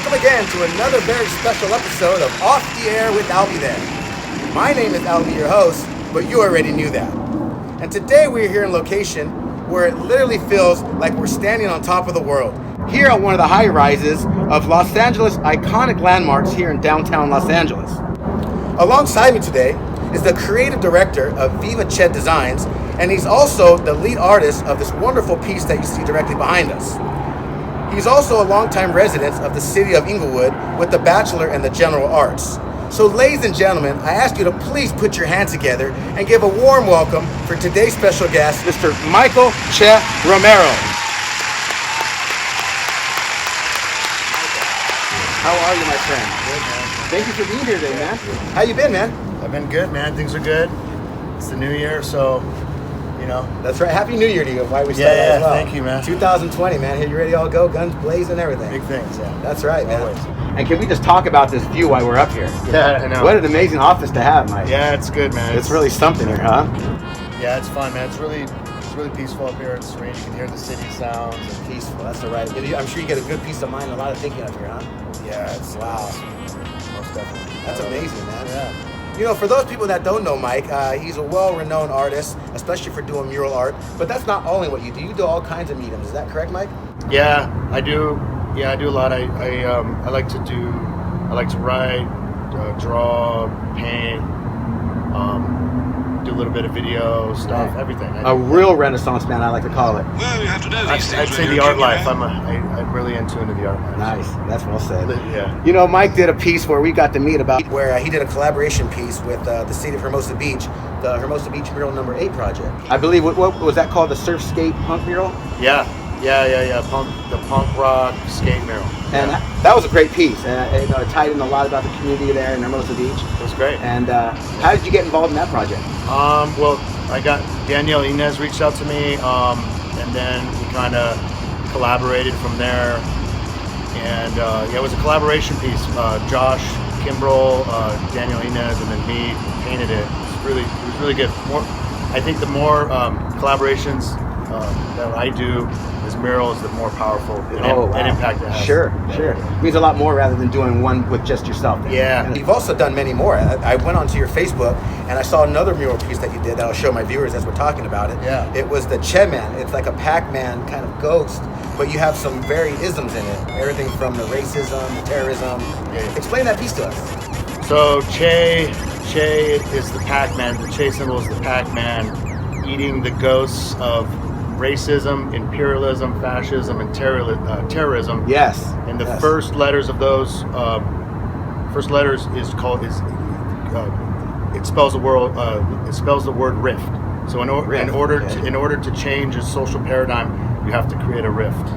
welcome again to another very special episode of Off the Air with Albie there. My name is Albie, your host, but you already knew that. And today we're here in location where it literally feels like we're standing on top of the world. Here on one of the high rises of Los Angeles iconic landmarks here in downtown Los Angeles. Alongside me today is the creative director of Vivache Designs, and he's also the lead artist of this wonderful piece that you see directly behind us. He's also a longtime resident of the city of Inglewood with the Bachelor in the General Arts. So ladies and gentlemen, I ask you to please put your hands together and give a warm welcome for today's special guest, Mr. Michael Che Romero. How are you, my friend? Good, man. Thank you for being here today, man. How you been, man? I've been good, man. Things are good. It's the new year, so, you know. That's right. Happy New Year to you. Why we started as well. Thank you, man. 2020, man. Here, you ready to all go? Guns blazing and everything. Big things, yeah. That's right, man. Always. And can we just talk about this view while we're up here? Yeah, I know. What an amazing office to have, Mike. Yeah, it's good, man. It's really something here, huh? Yeah, it's fun, man. It's really peaceful up here. It's serene. You can hear the city sounds. And Peaceful, that's all right. I'm sure you get a good peace of mind, a lot of thinking up here, huh? yeah, it's Wow. awesome. Most definitely. That's amazing, man. Yeah. You know, for those people that don't know Mike, he's a well-renowned artist, especially for doing mural art. But that's not only what you do. You do all kinds of mediums. Is that correct, Mike? Yeah, I do. Yeah, I do a lot. I like to write, draw, paint, do a little bit of video stuff, Right. everything. A real Renaissance man, I like to call it. Well, you have to know these I'd things. say the art life. I'm really into the art life. Nice. That's well said. Yeah. You know, Mike did a piece where we got to meet about where he did a collaboration piece with the city of Hermosa Beach, the Hermosa Beach Mural number 8 project. I believe, what was that called? The surf skate punk mural? Yeah. The punk rock skate mural. And that was a great piece. And it tied in a lot about the community there in Hermosa Beach. It was great. And how did you get involved in that project? Well, I got Danielle Inez reached out to me, and then we kind of collaborated from there. And it was a collaboration piece. Josh Kimbrell, Danielle Inez, and then me painted it. It was really good. I think the more collaborations that I do as murals, the more powerful and impact it has. Sure. It means a lot more rather than doing one with just yourself. Then. Yeah. And you've also done many more. I went onto your Facebook and I saw another mural piece that you did that I'll show my viewers as we're talking about it. Yeah. It was the Che Man. It's like a Pac-Man kind of ghost, but you have some very isms in it. Everything from the racism, the terrorism. Yeah. Explain that piece to us. So Che is the Pac-Man. The Che symbol is the Pac-Man eating the ghosts of racism, imperialism, fascism, and terrorism. Yes. And the first letters of those it spells the word rift. So in order to change a social paradigm, you have to create a rift.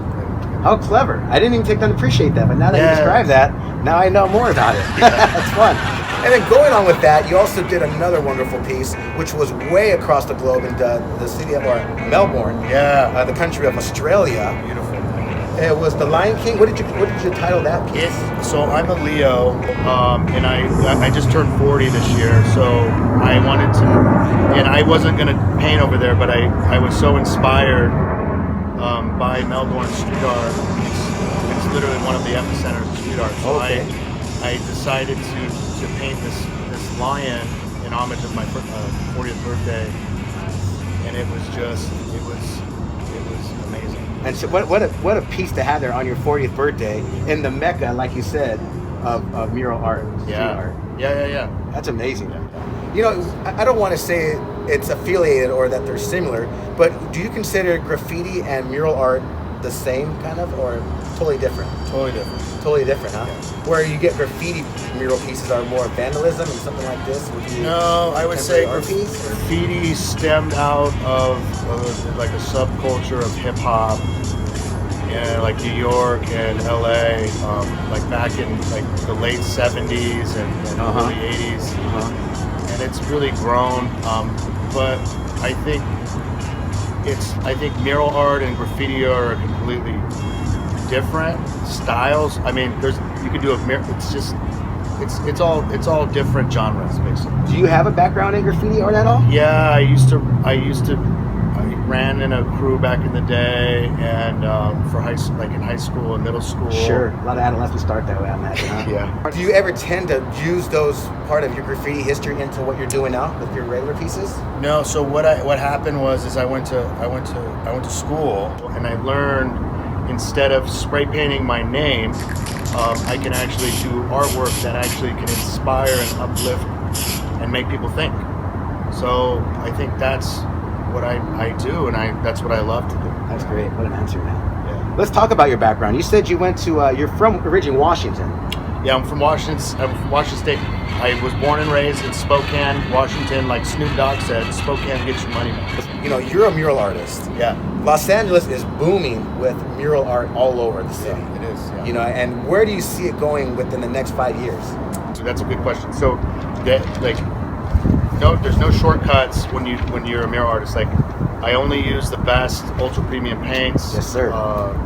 How clever. I didn't even take time to appreciate that, but now that you describe that, now I know more about it. That's fun. And then going on with that, you also did another wonderful piece, which was way across the globe in the city of Melbourne, the country of Australia. Beautiful. It was The Lion King. What did you title that piece? So I'm a Leo, and I just turned 40 this year. So I wanted to, and I wasn't going to paint over there, but I was so inspired by Melbourne street art. It's literally one of the epicenters of street art. So I decided to paint this lion in homage of my 40th birthday, and it was amazing. And so what a piece to have there on your 40th birthday in the Mecca, like you said, of mural art. Street art. Yeah. That's amazing. You know, I don't want to say it's affiliated or that they're similar, but do you consider graffiti and mural art the same kind of, or totally different? Totally different. Totally different, huh? Yeah. Where you get graffiti mural pieces are more vandalism and something like this? No, I would say piece, graffiti stemmed out of like a subculture of hip hop, like New York and LA, like back in like the late 70s and early 80s. And it's really grown, but I think mural art and graffiti are completely different styles. I mean, you could do a mural. It's all different genres basically. Do you have a background in graffiti art at all? Yeah, I used to ran in a crew back in the day, and for in high school and middle school. Sure, a lot of adolescents start that way, I imagine. Huh? Yeah. Do you ever tend to use those part of your graffiti history into what you're doing now with your regular pieces? No. So what happened was I went to school, and I learned instead of spray painting my name, I can actually do artwork that actually can inspire and uplift and make people think. So I think that's what I do, and that's what I love to do. That's great. What an answer, man. Yeah. Let's talk about your background. You said you went to, you're from originally Washington. Yeah, I'm from Washington State. I was born and raised in Spokane, Washington. Like Snoop Dogg said, Spokane gets your money back. You know, you're a mural artist. Yeah. Los Angeles is booming with mural art all over the city. Yeah, it is. Yeah. You know, and where do you see it going within the next 5 years? So that's a good question. So, there's no shortcuts when you're a mural artist. Like, I only use the best ultra premium paints. Yes, sir.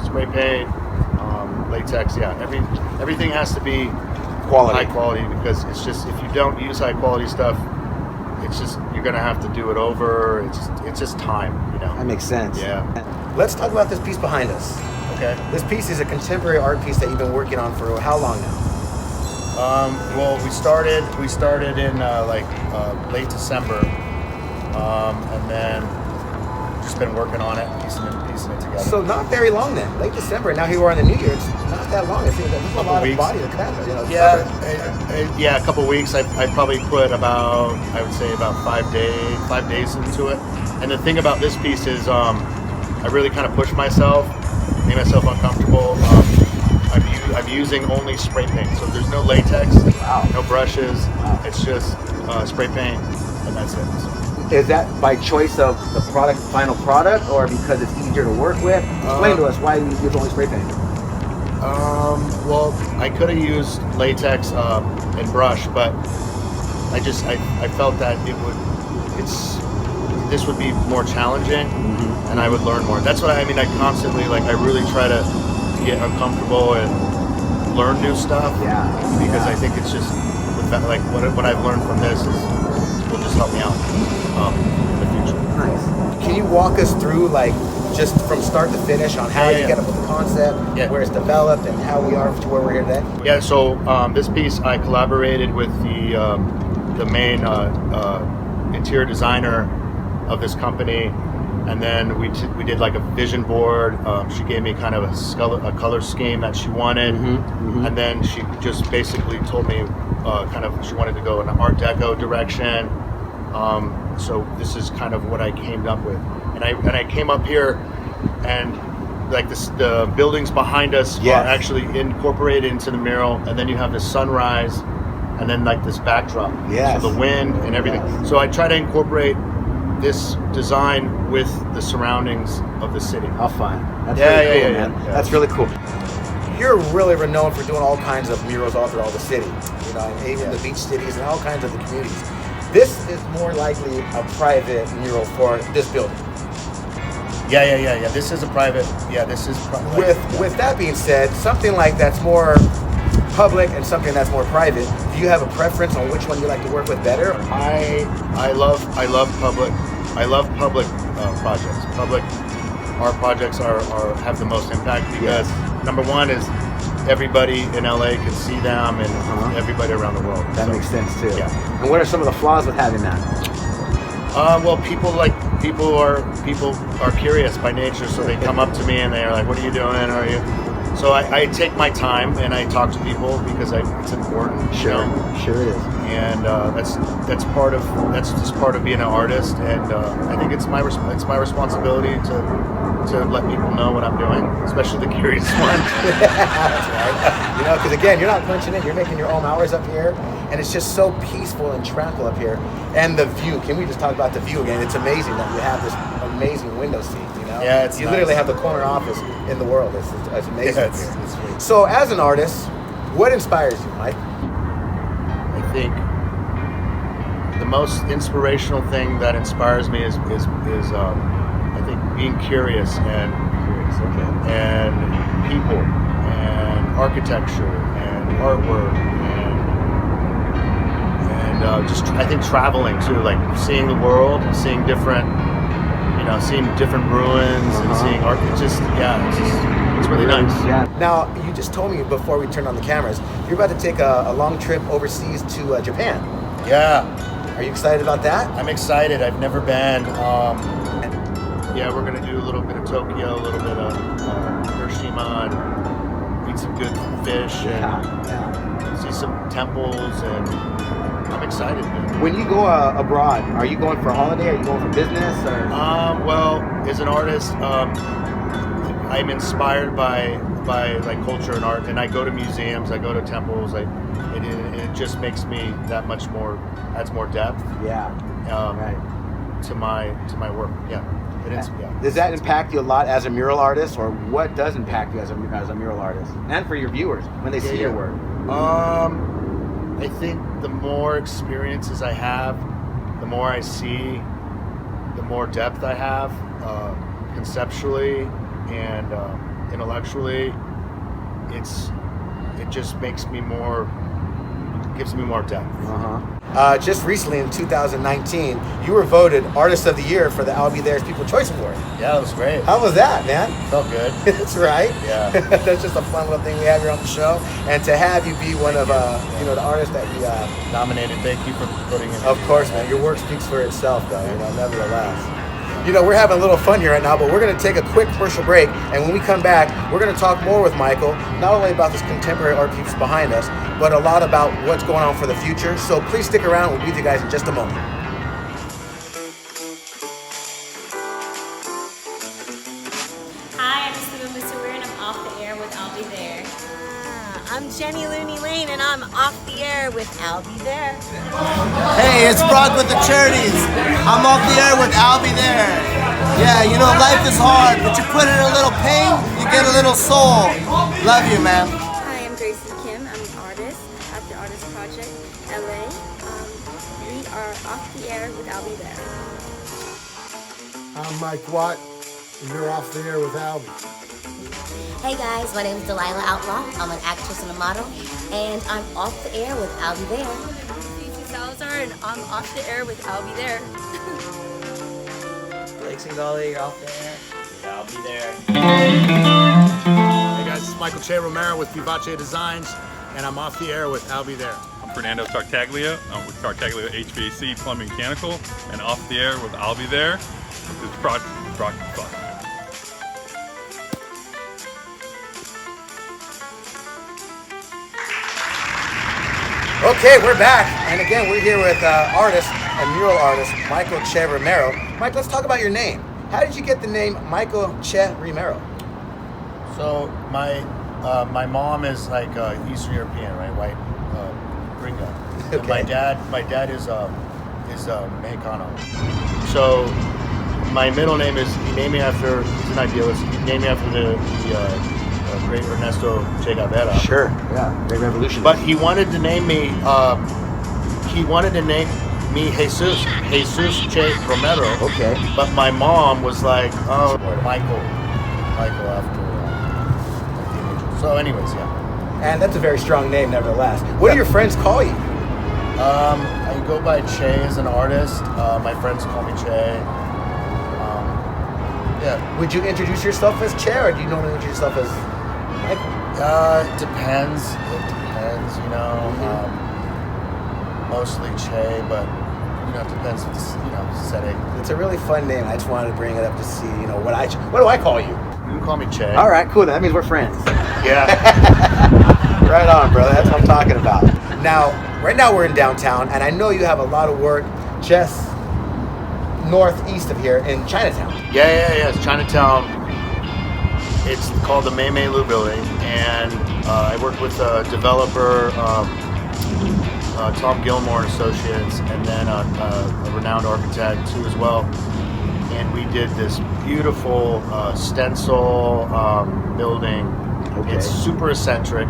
Spray paint, latex. Yeah, everything has to be Quality. high quality, because it's just, if you don't use high quality stuff, it's just, you're gonna have to do it over. It's just time, you know. That makes sense. Yeah. Let's talk about this piece behind us. Okay. This piece is a contemporary art piece that you've been working on for how long now? Well, we started in late December, and then just been working on it, piecing it together. So not very long then, late December. Now here we are in the New Year. It's not that long. It seems like there's a lot of body to cut. You know, Yeah, a couple weeks. I probably put about 5 days into it. And the thing about this piece is, I really kind of pushed myself, made myself uncomfortable. I'm using only spray paint, so there's no latex, no brushes. Wow. It's just spray paint, and that's it. Is that by choice of the final product, or because it's easier to work with? Explain to us why you use only spray paint. Well, I could have used latex and brush, but I felt that this would be more challenging, and I would learn more. That's what I constantly, I really try to get uncomfortable and learn new stuff. Yeah. Because I think it's just what I've learned from this will just help me out in the future. Nice. Can you walk us through, just from start to finish on how you get up with the concept, where it's developed, and how we are to where we're here today? Yeah. So this piece, I collaborated with the main interior designer of this company. And then we did a vision board. She gave me kind of a color scheme that she wanted, and then she just basically told me she wanted to go in an Art Deco direction. So this is kind of what I came up with, and I came up here, and the buildings behind us are actually incorporated into the mural, and then you have the sunrise, and then this backdrop, so the wind and everything. So I try to incorporate this design with the surroundings of the city. How fun. That's really cool, man. Yeah. That's really cool. You're really renowned for doing all kinds of murals all throughout the city, you know, and even the beach cities and all kinds of the communities. This is more likely a private mural for this building. Yeah. This is a private. Yeah, this is With that being said, something like that's more public and something that's more private, do you have a preference on which one you like to work with better? I love public. I love public projects. Public art projects have the most impact because number one is everybody in LA can see them, and everybody around the world. That makes sense too. Yeah. And what are some of the flaws with having that? Well, people are curious by nature, so they come up to me and they're like, "What are you doing? Are you?" So I take my time and I talk to people because it's important. Sure it is. And that's just part of being an artist. And I think it's my responsibility to let people know what I'm doing, especially the curious ones. That's right. You know, because again, you're not punching in, you're making your own hours up here, and it's just so peaceful and tranquil up here. And the view, can we just talk about the view again? It's amazing that you have this amazing window seat, you know? Yeah, it's You nice. literally have the corner office in the world. It's amazing. Yeah, up here. it's So as an artist, what inspires you, Mike? I think the most inspirational thing that inspires me is I think being curious and people and architecture and artwork and just I think traveling too, like seeing the world, seeing different seeing different ruins and seeing art. It's really nice. Yeah. Now, you just told me before we turned on the cameras, you're about to take a long trip overseas to Japan. Yeah, Are you excited about that? I'm excited. I've never been. Yeah, we're gonna do a little bit of Tokyo, a little bit of Hiroshima, and eat some good fish, and see some temples, and I'm excited, man. When you go abroad, are you going for a holiday? Are you going for business? Or? Well, as an artist, I'm inspired by like culture and art, and I go to museums, I go to temples. It just makes me that much more, adds more depth. Yeah. Right. To my work. Yeah. It is. Yeah. Does that impact you a lot as a mural artist, or what does impact you as a mural artist, and for your viewers when they see your work? I think the more experiences I have, the more I see, the more depth I have, conceptually and intellectually. It just makes me more, gives me more depth. Just recently in 2019, you were voted Artist of the Year for the I'll Be There's People Choice Award. Yeah, that was great. How was that, man? Felt good. That's right. Yeah. That's just a fun little thing we have here on the show. And to have you be one of the artists that we Nominated. Thank you for putting it. Of course, man. Your work speaks for itself, though, nevertheless. We're having a little fun here right now, but we're going to take a quick commercial break. And when we come back, we're going to talk more with Michael, not only about this contemporary art piece behind us, but a lot about what's going on for the future. So please stick around. We'll be with you guys in just a moment. Hi, I'm Mr. Weir, and I'm off the air with I'll Be There. I'm Jenny Looney Lane, and I'm off the air with I'll Be There. Hey, it's Brock with the Charities. I'm off the air with I'll Be There. Yeah, life is hard, but you put in a little pain, you get a little soul. Love you, man. Hi, I'm Gracie Kim. I'm an artist at the Artist Project, LA. We are off the air with I'll Be There. I'm Mike Watt, and you're off the air with Albie. Hey guys, my name is Delilah Outlaw. I'm an actress and a model, and I'm off the air with I'll Be There. Cece Salazar, and I'm off the air with I'll Be There. Blake Singali, you're off the air. Yeah, I'll be there. Hey guys, it's Michael Che Romero with Vivache Designs, and I'm off the air with I'll Be There. I'm Fernando Tartaglia. I'm with Tartaglia HVAC Plumbing Mechanical, and off the air with I'll Be There. It's Brock Fuck. Okay, we're back. And again, we're here with artist and mural artist, Michael Che Romero. Mike, let's talk about your name. How did you get the name Michael Che Romero? So my mom is like Eastern European, right? White gringo. Okay. And my dad is Mexicano. So my middle name is, he named me after, he's an idealist, he named me after the great Ernesto Che Guevara. Sure. Yeah. Great revolution. But he wanted to name me Jesus Che Romero. Okay. But my mom was like, oh, Michael after so anyways, yeah. And that's a very strong name, nevertheless. What do your friends call you? I go by Che as an artist. My friends call me Che. Yeah. Would you introduce yourself as Che, or do you normally introduce yourself as Michael? It depends. Mostly Che, but it depends. Setting. It's a really fun name. I just wanted to bring it up to see, what do I call you? You can call me Che. All right, cool. That means we're friends. Yeah. Right on, brother. That's what I'm talking about. Right now we're in downtown, and I know you have a lot of work just northeast of here in Chinatown. Yeah. It's Chinatown. It's called the Mei Mei Lu Building, and I work with a developer, Tom Gilmore and Associates, and then a renowned architect too as well. And we did this beautiful stencil building. Okay. It's super eccentric.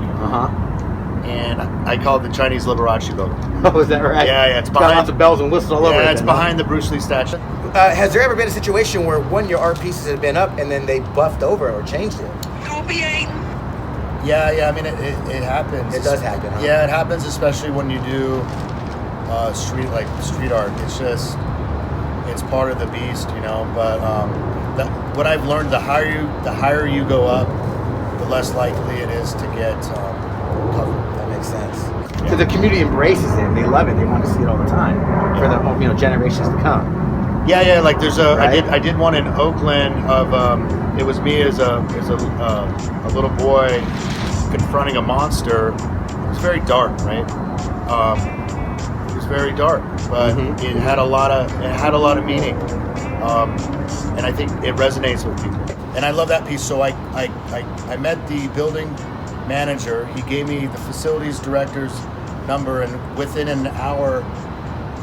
And I call it the Chinese Liberace building. Oh, is that right? Yeah. It's Got behind lots of bells and whistles all over it. Yeah, it's behind the Bruce Lee statue. Has there ever been a situation where one of your art pieces had been up and then they buffed over or changed it? Yeah. I mean, it happens. It does happen, huh? Yeah, it happens, especially when you do street art. it's part of the beast, you know. But what I've learned, the higher you go up, the less likely it is to get covered. That makes sense. Because the community embraces it and they love it. They want to see it all the time for the generations to come. Yeah. Like there's Right? I did one in Oakland of it was me as a little boy confronting a monster. It was very dark, right? It was very dark, but it had a lot of meaning, and I think it resonates with people. And I love that piece. So I met the building manager. He gave me the facilities director's number, and within an hour,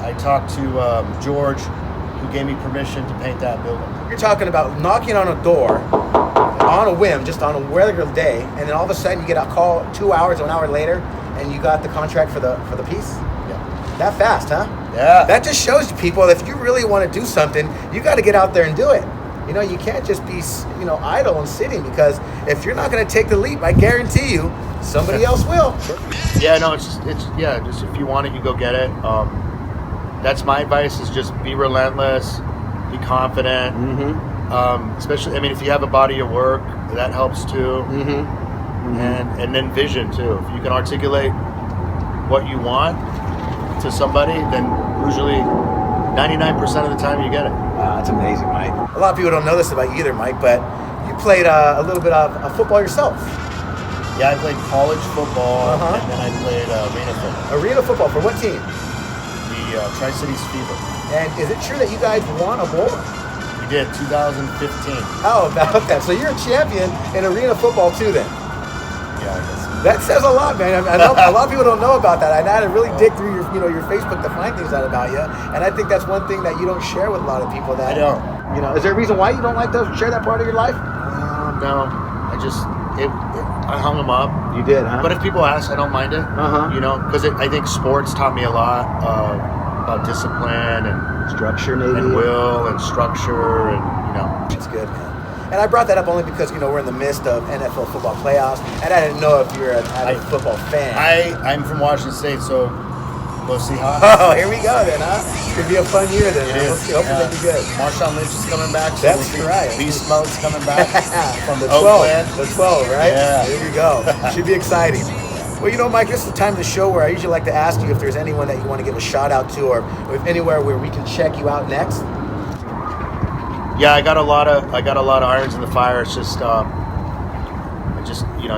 I talked to George, who gave me permission to paint that building. You're talking about knocking on a door on a whim, just on a regular day, and then all of a sudden you get a call 2 hours or an hour later, and you got the contract for the piece. Yeah. That fast, huh? Yeah. That just shows you people that if you really want to do something, you got to get out there and do it. You know, you can't just be, idle and sitting, because if you're not going to take the leap, I guarantee you, somebody else will. Yeah, no, just if you want it, you go get it. That's my advice: is just be relentless, be confident. Especially, I mean, if you have a body of work, that helps too. And then vision too. If you can articulate what you want to somebody, then usually 99% of the time you get it. Wow, that's amazing, Mike. A lot of people don't know this about you either, Mike, but you played a little bit of football yourself. Yeah, I played college football, and then I played arena football. Arena football for what team? The Tri-Cities Fever. And is it true that you guys won a bowl? We did, 2015. How about that? So you're a champion in arena football too, then? Yeah, I guess. That says a lot, man. I know a lot of people don't know about that. I had to really dig through your Facebook to find things out about you, and I think that's one thing that you don't share with a lot of people. That I don't. Is there a reason why you don't like to share that part of your life? No, I hung them up. You did, huh? But if people ask, I don't mind it. Because I think sports taught me a lot about discipline and structure, maybe, and will and structure, and It's good, man. And I brought that up only because we're in the midst of NFL football playoffs, and I didn't know if you're an avid football fan. I'm from Washington State, so go Seahawks. Oh, here we go then, huh? Could be a fun year then. It is. We'll see. Hopefully they'll be good. Marshawn Lynch is coming back. So That's right. Beast Mode's coming back from the 12. Oakland. The 12, right? Yeah. Here we go. Should be exciting. Well, Mike, this is the time of the show where I usually like to ask you if there's anyone that you want to give a shout out to, or if anywhere where we can check you out next. Yeah, I got a lot of irons in the fire. It's just, I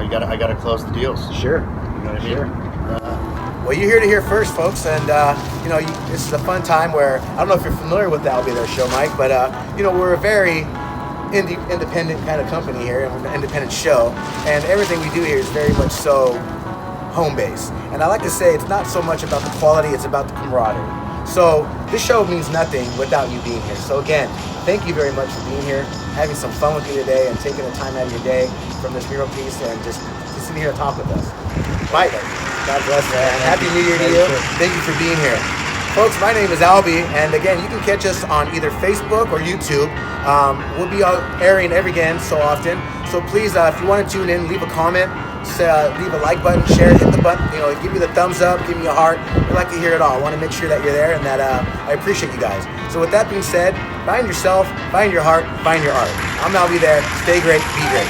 gotta close the deals. Sure. You know what I mean? Sure. Well, you're here to hear first, folks, and this is a fun time where I don't know if you're familiar with the I'll Be There show, Mike, but we're a very independent kind of company here, and we're an independent show, and everything we do here is very much so home base. And I like to say it's not so much about the quality; it's about the camaraderie. So this show means nothing without you being here. So again, thank you very much for being here, having some fun with you today, and taking the time out of your day from this mural piece and just sitting here to talk with us. Mike, God bless you, man. Happy New Year to you. Thank you for being here. Folks, my name is Albie, and again, you can catch us on either Facebook or YouTube. We'll be airing every again so often. So please, if you want to tune in, leave a comment. Leave a like button, share, hit the button, give me the thumbs up, give me a heart. We'd like to hear it all. I want to make sure that you're there and that I appreciate you guys. So with that being said, find yourself, find your heart, find your art. I'm Albie there. Stay great, be great.